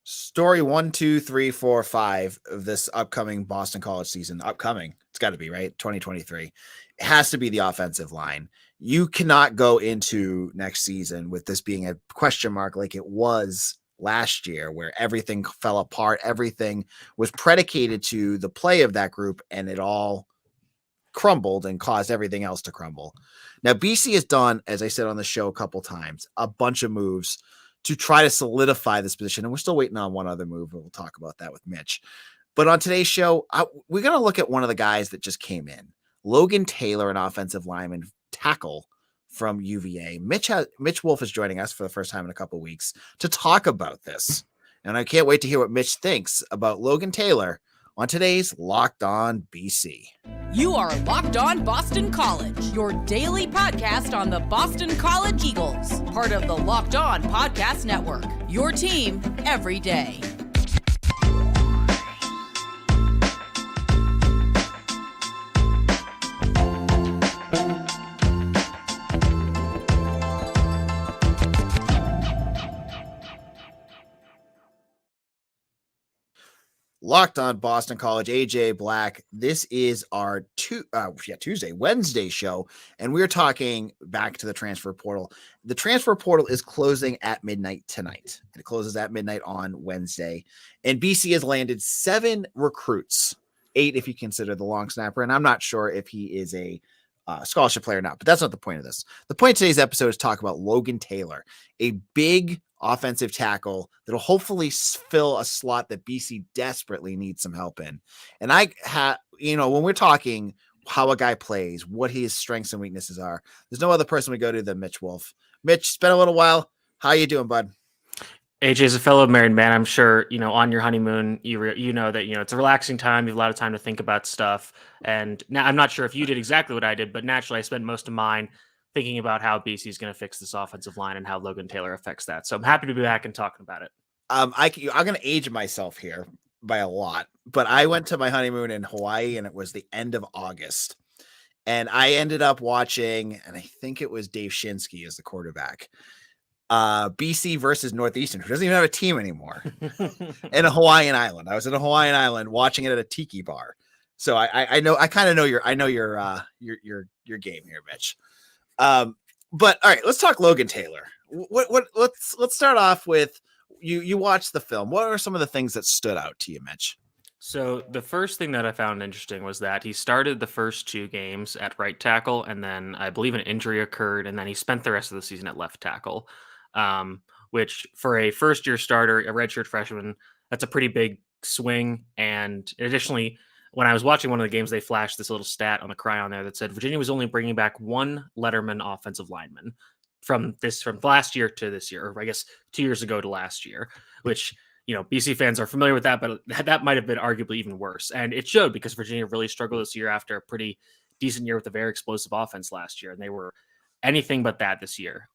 Story 1, 2, 3, 4, 5 of this upcoming Boston College season. Upcoming, it's got to be right. 2023. It has to be the offensive line. You cannot go into next season with this being a question mark like it was last year, where everything fell apart. Everything was predicated to the play of that group, and it all crumbled and caused everything else to crumble. Now, BC has done, as I said on the show a couple times, a bunch of moves to try to solidify this position. And we're still waiting on one other move. And we'll talk about that with Mitch. But on today's show, we're going to look at one of the guys that just came in. Logan Taylor, an offensive lineman tackle from UVA. Mitch Wolf is joining us for the first time in a couple of weeks to talk about this. And I can't wait to hear what Mitch thinks about Logan Taylor on today's Locked On BC. You are Locked On Boston College, your daily podcast on the Boston College Eagles, part of the Locked On Podcast Network, your team every day. Locked On Boston College, AJ Black. This is our Wednesday show, and we're talking back to the transfer portal. The transfer portal is closing at midnight tonight. It closes at midnight on Wednesday, and BC has landed 7 recruits, 8 if you consider the long snapper, and I'm not sure if he is a scholarship player or not, but that's not the point of this. The point of today's episode is talk about Logan Taylor, a big offensive tackle that'll hopefully fill a slot that BC desperately needs some help in. And when we're talking how a guy plays, what his strengths and weaknesses are, there's no other person we go to than Mitch Wolf. Mitch, it's been a little while. How you doing, bud? AJ is a fellow married man. I'm sure, on your honeymoon, you know that, it's a relaxing time. You have a lot of time to think about stuff. And now I'm not sure if you did exactly what I did, but naturally I spent most of mine thinking about how BC is going to fix this offensive line and how Logan Taylor affects that. So I'm happy to be back and talking about it. I'm going to age myself here by a lot, but I went to my honeymoon in Hawaii and it was the end of August. And I ended up watching, and I think it was Dave Shinsky as the quarterback, BC versus Northeastern, who doesn't even have a team anymore, in a Hawaiian island. I was in a Hawaiian island watching it at a tiki bar. So I kind of know your game here, Mitch. But all right, let's talk Logan Taylor. Let's start off with you watched the film. What are some of the things that stood out to you, Mitch? So the first thing that I found interesting was that he started the first 2 games at right tackle, and then I believe an injury occurred, and then he spent the rest of the season at left tackle, which for a first-year starter, a redshirt freshman, that's a pretty big swing. And additionally, when I was watching one of the games, they flashed this little stat on the cryon there that said Virginia was only bringing back 1 letterman offensive lineman from last year to this year, or I guess 2 years ago to last year, which, BC fans are familiar with that, but that might have been arguably even worse. And it showed because Virginia really struggled this year after a pretty decent year with a very explosive offense last year. And they were anything but that this year.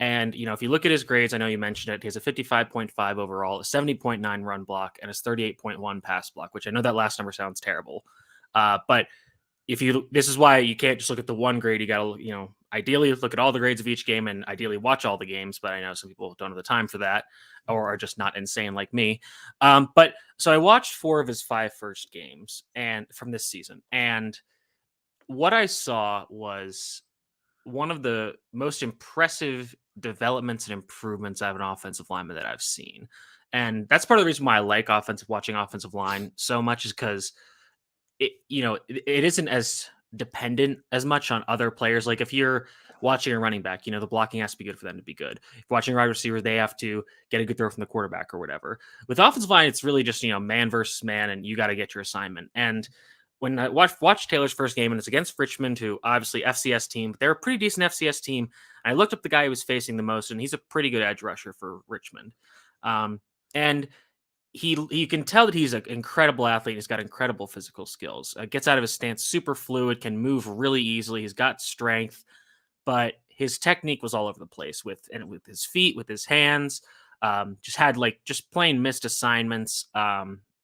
And, if you look at his grades, I know you mentioned it, he has a 55.5 overall, a 70.9 run block, and a 38.1 pass block, which I know that last number sounds terrible. But this is why you can't just look at the one grade. You got to, ideally look at all the grades of each game and ideally watch all the games. But I know some people don't have the time for that or are just not insane like me. But so I watched 4 of his 5 first games and from this season. And what I saw was one of the most impressive developments and improvements out of an offensive lineman that I've seen. And that's part of the reason why I like watching offensive line so much, is because it isn't as dependent as much on other players. Like if you're watching a running back, the blocking has to be good for them to be good. If you're watching a wide receiver, they have to get a good throw from the quarterback or whatever. With offensive line, it's really just, man versus man, and you got to get your assignment. And when I watched Taylor's first game, and it's against Richmond, who obviously FCS team, but they're a pretty decent FCS team. And I looked up the guy who was facing the most, and he's a pretty good edge rusher for Richmond. And you can tell that he's an incredible athlete. He's got incredible physical skills. Gets out of his stance super fluid, can move really easily. He's got strength, but his technique was all over the place with his feet, with his hands. Just plain missed assignments.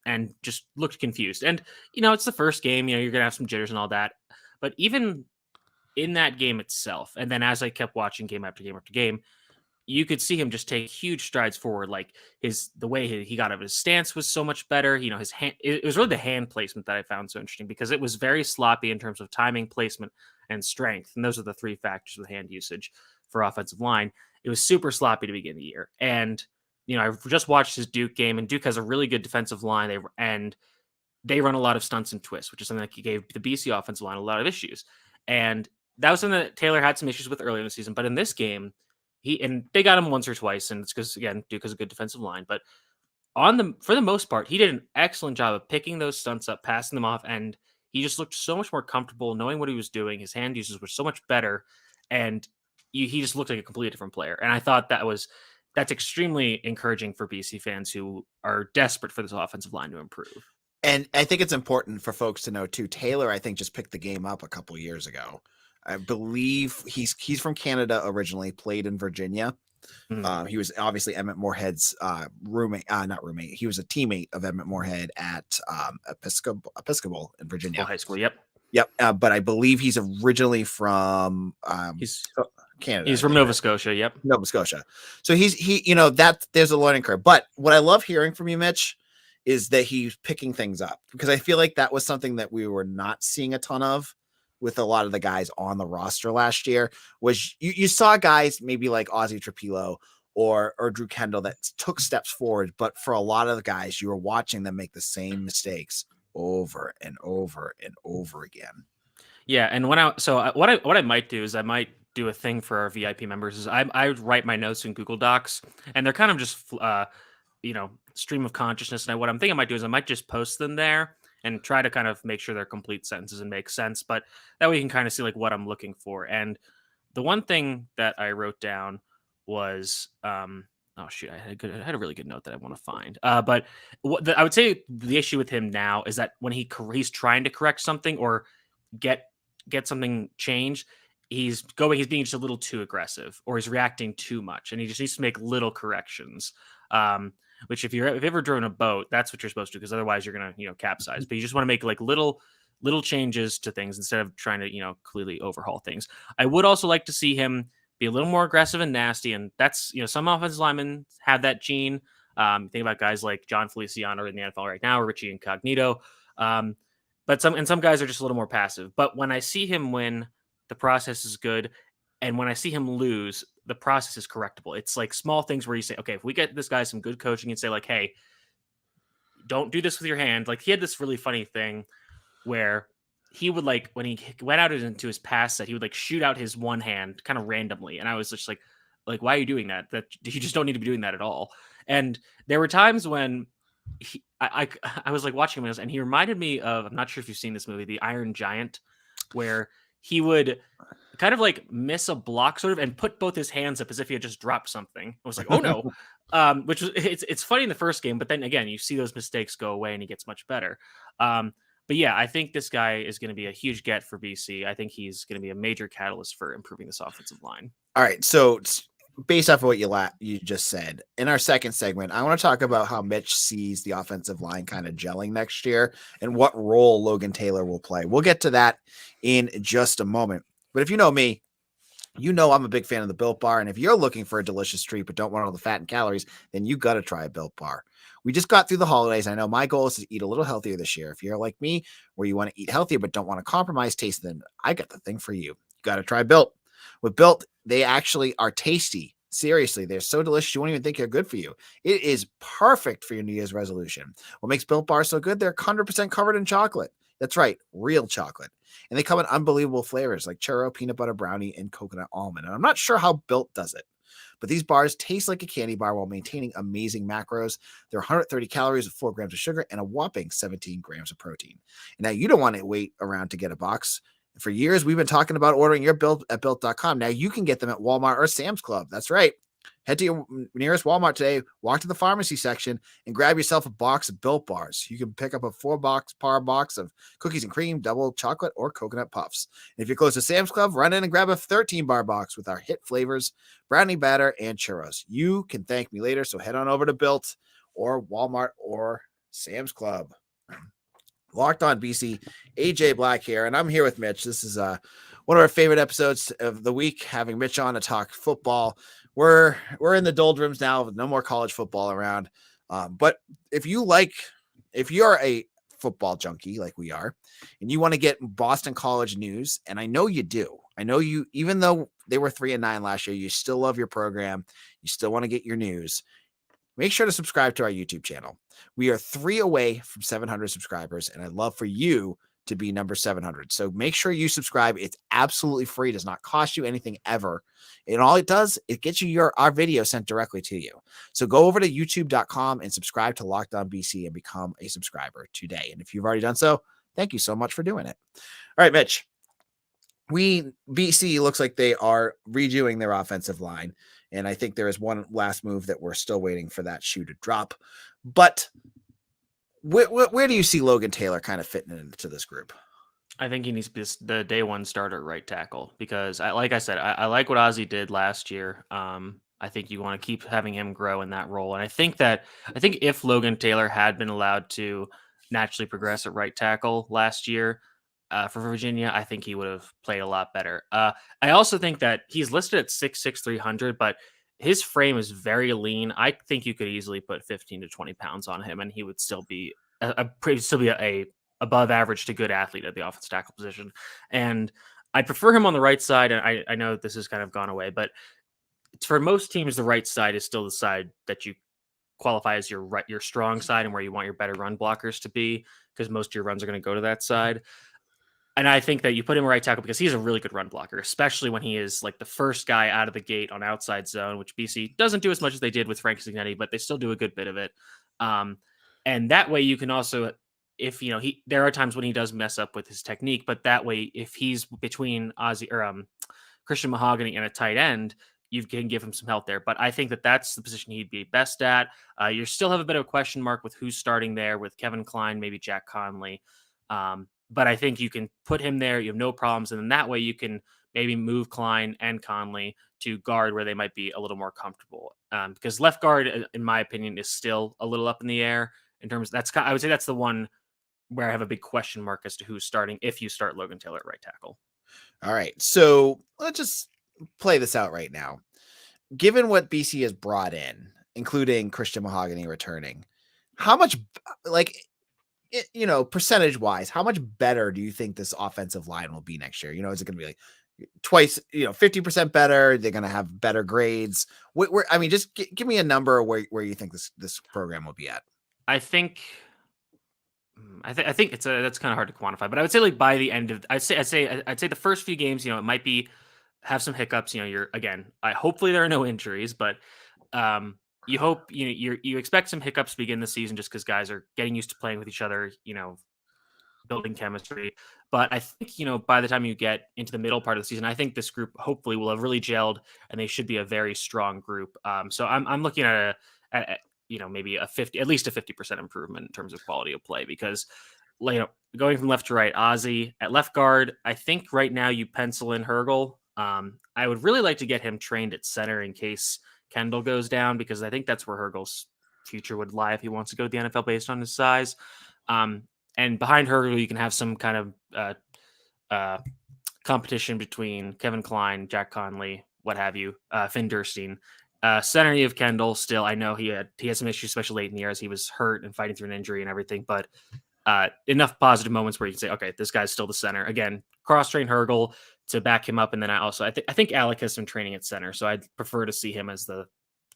And just looked confused. And, it's the first game, you're going to have some jitters and all that. But even in that game itself, and then as I kept watching game after game after game, you could see him just take huge strides forward. Like the way he got up, his stance was so much better. His hand, it was really the hand placement that I found so interesting because it was very sloppy in terms of timing, placement, and strength. And those are the three factors with hand usage for offensive line. It was super sloppy to begin the year. And, I've just watched his Duke game, and Duke has a really good defensive line. They run a lot of stunts and twists, which is something that gave the BC offensive line a lot of issues. And that was something that Taylor had some issues with earlier in the season. But in this game, they got him once or twice, and it's because, again, Duke has a good defensive line. But for the most part, he did an excellent job of picking those stunts up, passing them off, and he just looked so much more comfortable knowing what he was doing. His hand uses were so much better, and he just looked like a completely different player. And I thought that's extremely encouraging for BC fans who are desperate for this offensive line to improve. And I think it's important for folks to know too, Taylor, I think, just picked the game up a couple of years ago. I believe he's from Canada originally, played in Virginia. He was obviously Emmett Moorhead's not roommate. He was a teammate of Emmett Moorhead at Episcopal in Virginia. High school, yep. But I believe he's originally from he's Canada. He's from Nova Scotia. Yep. Nova Scotia. So that there's a learning curve. But what I love hearing from you, Mitch, is that he's picking things up, because I feel like that was something that we were not seeing a ton of with a lot of the guys on the roster last year. Was you saw guys maybe like Ozzie Trapilo or Drew Kendall that took steps forward, but for a lot of the guys, you were watching them make the same mistakes over and over and over again. Yeah, and what I might do is I might do a thing for our VIP members is I write my notes in Google Docs, and they're kind of just stream of consciousness. And what I'm thinking I might do is I might just post them there and try to kind of make sure they're complete sentences and make sense. But that way you can kind of see like what I'm looking for. And the one thing that I wrote down was oh shoot, I had a really good note that I want to find. But I would say the issue with him now is that when he's trying to correct something or get something changed, he's being just a little too aggressive, or he's reacting too much, and he just needs to make little corrections. Which if you've ever driven a boat, that's what you're supposed to do, because otherwise you're gonna capsize. But you just want to make like little changes to things instead of trying to completely overhaul things. I would also like to see him be a little more aggressive and nasty, and that's some offensive linemen have that gene. Think about guys like John Feliciano in the NFL right now, or Richie Incognito. But some guys are just a little more passive. But when I see him win, the process is good. And when I see him lose, the process is correctable. It's like small things where you say, okay, if we get this guy some good coaching and say like, hey, don't do this with your hand. Like he had this really funny thing where he would when he went out into his pass set, he would shoot out his one hand kind of randomly. And I was just like, why are you doing that? That you just don't need to be doing that at all. And there were times when I was watching him and he reminded me of, I'm not sure if you've seen this movie, The Iron Giant, where he would kind of miss a block sort of and put both his hands up as if he had just dropped something. I was like, oh no. Which was, it's funny in the first game, but then again, you see those mistakes go away and he gets much better. But yeah, I think this guy is going to be a huge get for BC. I think he's going to be a major catalyst for improving this offensive line. All right. So based off of what you just said, in our second segment, I want to talk about how Mitch sees the offensive line kind of gelling next year and what role Logan Taylor will play. We'll get to that in just a moment. But if you know me, I'm a big fan of the Built Bar. And if you're looking for a delicious treat but don't want all the fat and calories, then you got to try a Built Bar. We just got through the holidays. I know my goal is to eat a little healthier this year. If you're like me, where you want to eat healthier but don't want to compromise taste, then I got the thing for you. You got to try Built. With Built, they actually are tasty. Seriously, they're so delicious you won't even think they're good for you. It is perfect for your New Year's resolution. What makes Built Bar so good? They're 100% covered in chocolate. That's right, real chocolate. And they come in unbelievable flavors like churro, peanut butter brownie, and coconut almond. And I'm not sure how Built does it, but these bars taste like a candy bar while maintaining amazing macros. They're 130 calories with 4 grams of sugar and a whopping 17 grams of protein. And now you don't want to wait around to get a box. For years, we've been talking about ordering your Built at Built.com. Now you can get them at Walmart or Sam's Club. That's right. Head to your nearest Walmart today, walk to the pharmacy section, and grab yourself a box of Built Bars. You can pick up a 4-bar box of cookies and cream, double chocolate, or coconut puffs. And if you're close to Sam's Club, run in and grab a 13-bar box with our hit flavors, brownie batter, and churros. You can thank me later, so head on over to Built or Walmart or Sam's Club. Locked on BC, AJ Black here, and I'm here with Mitch. This is one one of our favorite episodes of the week, having Mitch on to talk football. We're in the doldrums now with no more college football around. But if you're a football junkie like we are, and you want to get Boston College news, and I know you do. I know you, even though they were 3-9 last year, you still love your program. You still want to get your news. Make sure to subscribe to our YouTube channel. We are 3 away from 700 subscribers, and I'd love for you to be number 700. So make sure you subscribe. It's absolutely free. It does not cost you anything ever. And all it does, it gets you our video sent directly to you. So go over to youtube.com and subscribe to Locked On BC and become a subscriber today. And if you've already done so, thank you so much for doing it. All right, Mitch. BC looks like they are redoing their offensive line. And I think there is one last move that we're still waiting for that shoe to drop. But where do you see Logan Taylor kind of fitting into this group? I think he needs to be the day one starter at right tackle because, like I said, I like what Ozzie did last year. I think you want to keep having him grow in that role. And I think if Logan Taylor had been allowed to naturally progress at right tackle last year for Virginia, I think he would have played a lot better. I also think that he's listed at 6'6", 300, but his frame is very lean. I think you could easily put 15 to 20 pounds on him, and he would still be a above average to good athlete at the offensive tackle position. And I prefer him on the right side. And I know this has kind of gone away, but for most teams, the right side is still the side that you qualify as your strong side and where you want your better run blockers to be, because most of your runs are going to go to that side. And I think that you put him right tackle because he's a really good run blocker, especially when he is like the first guy out of the gate on outside zone, which BC doesn't do as much as they did with Frank Cignetti, but they still do a good bit of it. And that way you can also, if there are times when he does mess up with his technique, but that way, if he's between Ozzie or Christian Mahogany and a tight end, you can give him some help there. But I think that that's the position he'd be best at. You still have a bit of a question mark with who's starting there with Kevin Klein, maybe Jack Conley. But I think you can put him there. You have no problems. And then that way you can maybe move Klein and Conley to guard where they might be a little more comfortable. Because left guard, in my opinion, is still a little up in the air in terms of I would say that's the one where I have a big question mark as to who's starting if you start Logan Taylor at right tackle. All right. So let's just play this out right now. Given what BC has brought in, including Christian Mahogany returning, how much, percentage wise, how much better do you think this offensive line will be next year? Is it going to be like twice, 50% better? They're going to have better grades. Just give me a number where you think this program will be at. I think that's kind of hard to quantify, but I would say like by the end of, I'd say the first few games, it might be have some hiccups. Hopefully there are no injuries, but you hope you expect some hiccups to begin the season just because guys are getting used to playing with each other, building chemistry. But I think by the time you get into the middle part of the season, I think this group hopefully will have really gelled and they should be a very strong group. So I'm looking at maybe at least a 50% improvement in terms of quality of play because, going from left to right, Ozzie at left guard, I think right now you pencil in Hergel. I would really like to get him trained at center in case Kendall goes down because I think that's where Hergel's future would lie if he wants to go to the NFL based on his size. And behind Hergel, you can have some kind of competition between Kevin Klein, Jack Conley, what have you, Finn Durstein. Center, you have Kendall still. I know he had some issues, especially late in the year as he was hurt and fighting through an injury and everything, but enough positive moments where you can say, okay, this guy's still the center. Again, cross-train Hergel to back him up. And then I think Alec has some training at center, so I'd prefer to see him as the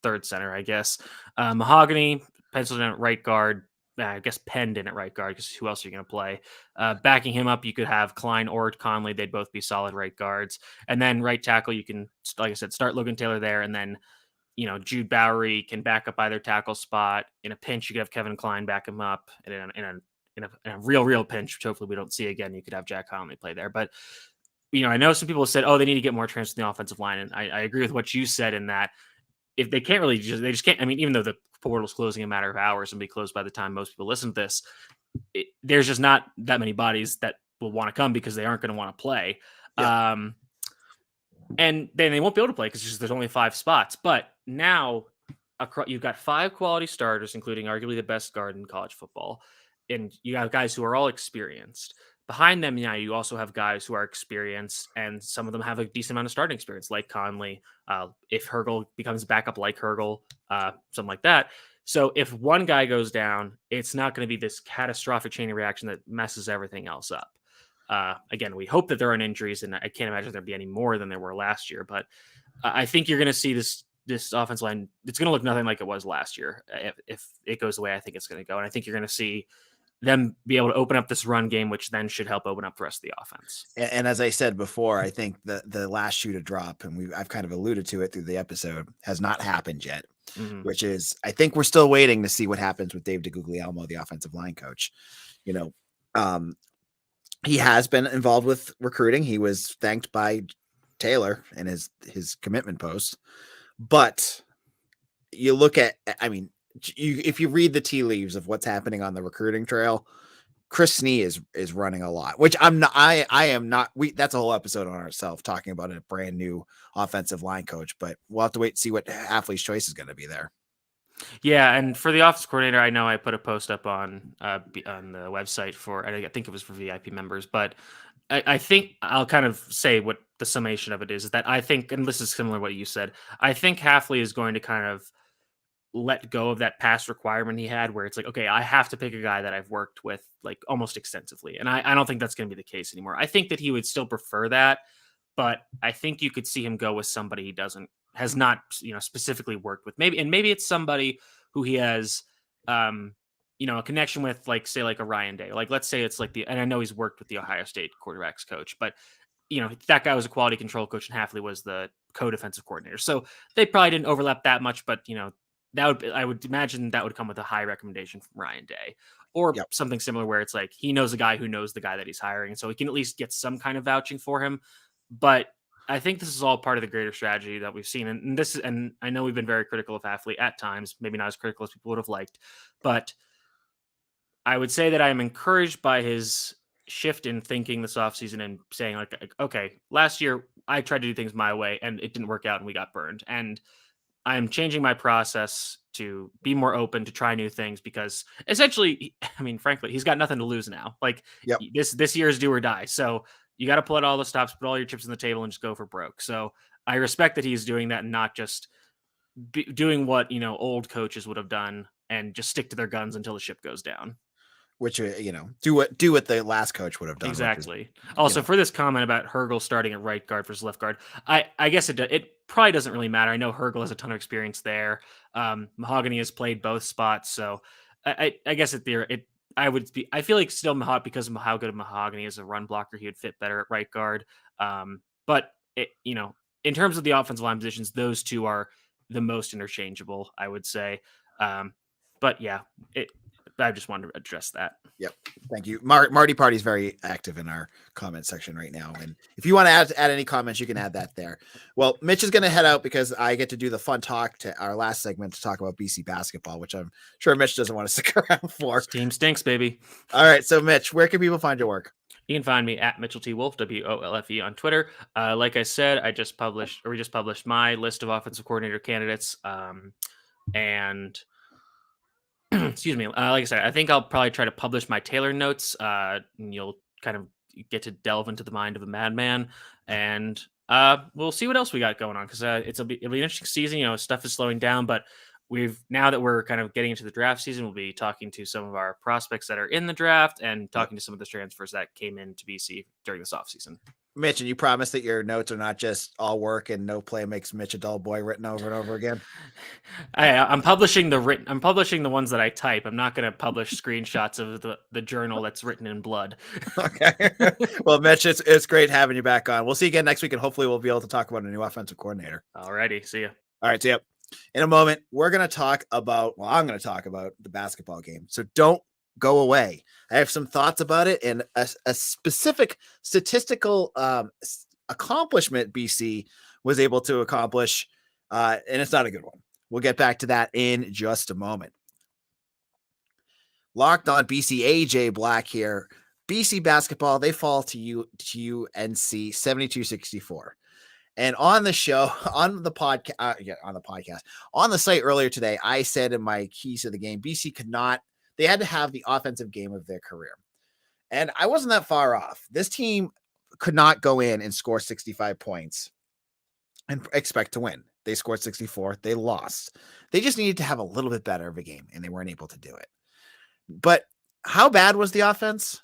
third center, I guess. Mahogany, penciled in at right guard. I guess penned in at right guard because who else are you going to play? Backing him up, you could have Klein or Conley. They'd both be solid right guards. And then right tackle, you can, like I said, start Logan Taylor there. And then, Jude Bowery can back up either tackle spot. In a pinch, you could have Kevin Klein back him up. And in a real pinch, which hopefully we don't see again, you could have Jack Conley play there. But, I know some people have said, oh, they need to get more transfer in the offensive line. And I agree with what you said in that if they can't really they just can't. Even though the portal's closing in a matter of hours and be closed by the time most people listen to this, there's just not that many bodies that will want to come because they aren't going to want to play. Yeah. And then they won't be able to play because there's only 5 spots. But now you've got 5 quality starters, including arguably the best guard in college football. And you have guys who are all experienced. behind them, you also have guys who are experienced, and some of them have a decent amount of starting experience, like Conley. If Hergel becomes backup like Hergel, something like that. So if one guy goes down, it's not going to be this catastrophic chain reaction that messes everything else up. Again, we hope that there aren't injuries, and I can't imagine there'd be any more than there were last year. But I think you're going to see this offense line. It's going to look nothing like it was last year if it goes the way I think it's going to go. And I think you're going to see them be able to open up this run game, which then should help open up the rest of the offense. And as I said before, I think the last shoe to drop, and I've kind of alluded to it through the episode, has not happened yet. Mm-hmm. Which is, I think we're still waiting to see what happens with Dave DeGuglielmo, the offensive line coach. He has been involved with recruiting. He was thanked by Taylor in his commitment post. But you look at, if you read the tea leaves of what's happening on the recruiting trail, Chris Snee is running a lot, which I'm not. I am not. That's a whole episode on ourselves talking about a brand new offensive line coach. But we'll have to wait and see what Hafley's choice is going to be there. Yeah, and for the office coordinator, I know I put a post up on the website for, I think it was for VIP members, but I think I'll kind of say what the summation of it is that I think, and this is similar to what you said, I think Hafley is going to kind of let go of that past requirement he had where it's like, okay, I have to pick a guy that I've worked with like almost extensively. And I don't think that's going to be the case anymore. I think that he would still prefer that, but I think you could see him go with somebody he has not, specifically worked with. Maybe it's somebody who he has, a connection with, like, say, like a Ryan Day. Like, let's say it's like and I know he's worked with the Ohio State quarterbacks coach, but that guy was a quality control coach and Hafley was the co-defensive coordinator. So they probably didn't overlap that much, but I would imagine that would come with a high recommendation from Ryan Day or something similar where it's like he knows a guy who knows the guy that he's hiring. So he can at least get some kind of vouching for him. But I think this is all part of the greater strategy that we've seen. And I know we've been very critical of Hafley at times, maybe not as critical as people would have liked, but I would say that I am encouraged by his shift in thinking this offseason and saying like, okay, last year I tried to do things my way and it didn't work out and we got burned. And I'm changing my process to be more open to try new things because essentially, frankly, he's got nothing to lose now. Like this year is do or die. So you got to pull out all the stops, put all your chips on the table and just go for broke. So I respect that he's doing that and not just doing what, old coaches would have done and just stick to their guns until the ship goes down. Which, do what the last coach would have done. Exactly. Also, for this comment about Hergel starting at right guard versus left guard, I guess it probably doesn't really matter. I know Hergel has a ton of experience there. Mahogany has played both spots, so I guess I feel like still because of how good of Mahogany is a run blocker, he would fit better at right guard. But in terms of the offensive line positions, those two are the most interchangeable, I would say. But yeah, I just wanted to address that. Yep. Thank you. Marty Party's very active in our comment section right now. And if you want to add any comments, you can add that there. Well, Mitch is going to head out because I get to do the fun talk to our last segment to talk about BC basketball, which I'm sure Mitch doesn't want to stick around for. This team stinks, baby. All right. So Mitch, where can people find your work? You can find me at Mitchell T. Wolfe, WOLFE on Twitter. Like I said, we just published my list of offensive coordinator candidates. And excuse me. Like I said, I think I'll probably try to publish my Taylor notes. And you'll kind of get to delve into the mind of a madman, and we'll see what else we got going on because it'll be an interesting season. Stuff is slowing down, but now that we're kind of getting into the draft season, we'll be talking to some of our prospects that are in the draft and talking to some of the transfers that came into BC during this offseason. Mitch, and you promise that your notes are not just all work and no play makes Mitch a dull boy written over and over again. I'm publishing the ones that I type. I'm not going to publish screenshots of the journal that's written in blood. Okay. Well, Mitch, it's great having you back on. We'll see you again next week, and hopefully we'll be able to talk about a new offensive coordinator. Alrighty. See ya. All right. See ya. In a moment, I'm going to talk about the basketball game. So don't go away. I have some thoughts about it and a specific statistical accomplishment BC was able to accomplish, and it's not a good one. We'll get back to that in just a moment. Locked on BC, AJ Black here. BC basketball, they fall to UNC 72-64. And on the show, on the podcast, on the site earlier today, I said in my keys to the game, BC they had to have the offensive game of their career. And I wasn't that far off. This team could not go in and score 65 points and expect to win. They scored 64. They lost. They just needed to have a little bit better of a game, and they weren't able to do it. But how bad was the offense?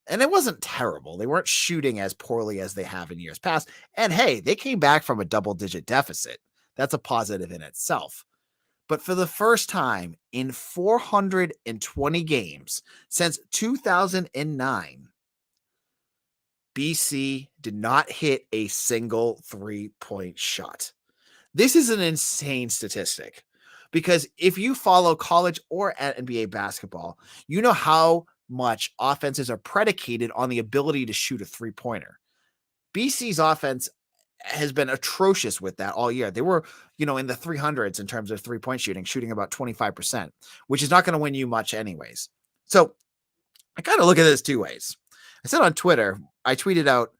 And it wasn't terrible. They weren't shooting as poorly as they have in years past. And hey, they came back from a double-digit deficit. That's a positive in itself. But for the first time in 420 games since 2009, BC did not hit a single three-point shot. This is an insane statistic because if you follow college or NBA basketball, you know how much offenses are predicated on the ability to shoot a three-pointer. BC's offense has been atrocious with that all year. They were, in the 300s in terms of three-point shooting about 25%, which is not going to win you much anyways. So I kind of look at this two ways. I said on Twitter, I tweeted out,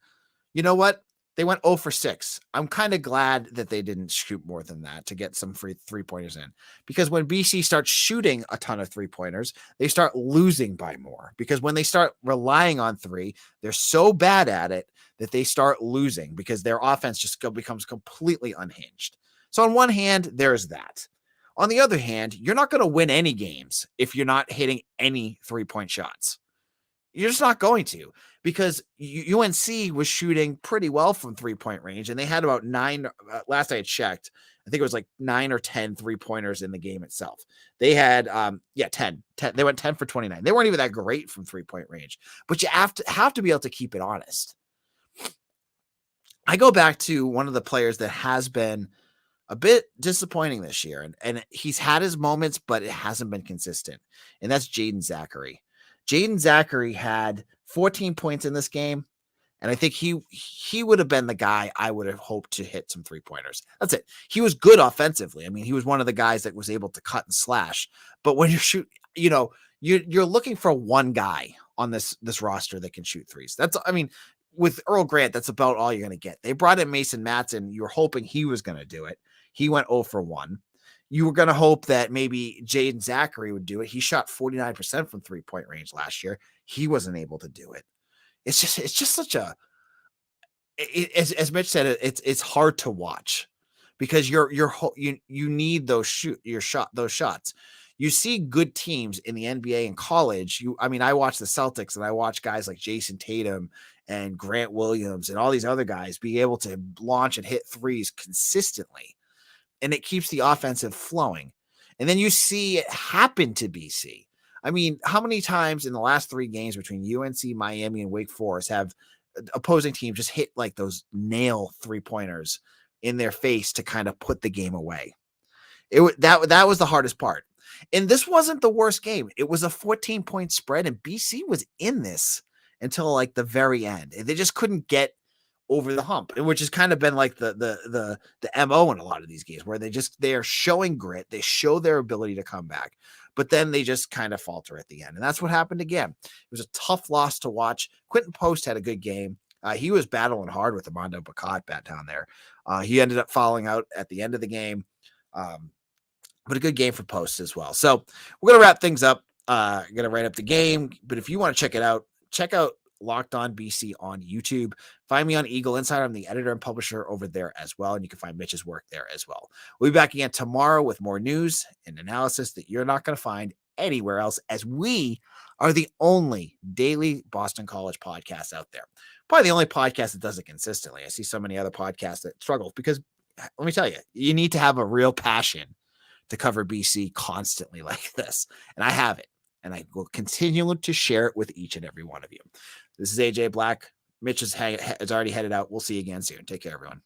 you know what? They went 0 for 6. I'm kind of glad that they didn't shoot more than that to get some free three-pointers in. Because when BC starts shooting a ton of three-pointers, they start losing by more. Because when they start relying on three, they're so bad at it that they start losing because their offense just becomes completely unhinged. So on one hand, there's that. On the other hand, you're not going to win any games if you're not hitting any three-point shots. You're just not going to, because UNC was shooting pretty well from three-point range, and they had about 9, last I had checked, I think it was like 9 or 10 three-pointers in the game itself. They had, 10. They went 10 for 29. They weren't even that great from three-point range, but you have to be able to keep it honest. I go back to one of the players that has been a bit disappointing this year, and he's had his moments, but it hasn't been consistent, and that's Jaden Zachary. Jaden Zachary had 14 points in this game, and I think he would have been the guy I would have hoped to hit some three-pointers. That's it. He was good offensively. I mean, he was one of the guys that was able to cut and slash. But when you're looking for one guy on this roster that can shoot threes. With Earl Grant, that's about all you're going to get. They brought in Mason Matson. You were hoping he was going to do it. He went 0 for 1. You were going to hope that maybe Jaden Zachary would do it. He shot 49% from three-point range last year. He wasn't able to do it. It's just such a, as Mitch said, it's hard to watch because you need those shots. You see good teams in the NBA and college. I watch the Celtics and I watch guys like Jason Tatum and Grant Williams and all these other guys be able to launch and hit threes consistently. And it keeps the offensive flowing. And then you see it happen to BC. I mean, how many times in the last 3 games between UNC, Miami, and Wake Forest have opposing teams just hit like those nail three-pointers in their face to kind of put the game away? That was the hardest part. And this wasn't the worst game. It was a 14-point spread, and BC was in this until like the very end. They just couldn't get over the hump, which has kind of been like the MO in a lot of these games where they are showing grit. They show their ability to come back, but then they just kind of falter at the end. And that's what happened again. It was a tough loss to watch. Quentin Post had a good game. He was battling hard with Armando Bacot back down there. He ended up fouling out at the end of the game. But a good game for Post as well. So we're going to wrap things up. I'm going to write up the game, but if you want to check it out, check out Locked On BC on YouTube. Find me on Eagle Insider. I'm the editor and publisher over there as well. And you can find Mitch's work there as well. We'll be back again tomorrow with more news and analysis that you're not going to find anywhere else, as we are the only daily Boston College podcast out there. Probably the only podcast that does it consistently. I see so many other podcasts that struggle because let me tell you, you need to have a real passion to cover BC constantly like this. And I have it. And I will continue to share it with each and every one of you. This is AJ Black. Mitch is already headed out. We'll see you again soon. Take care, everyone.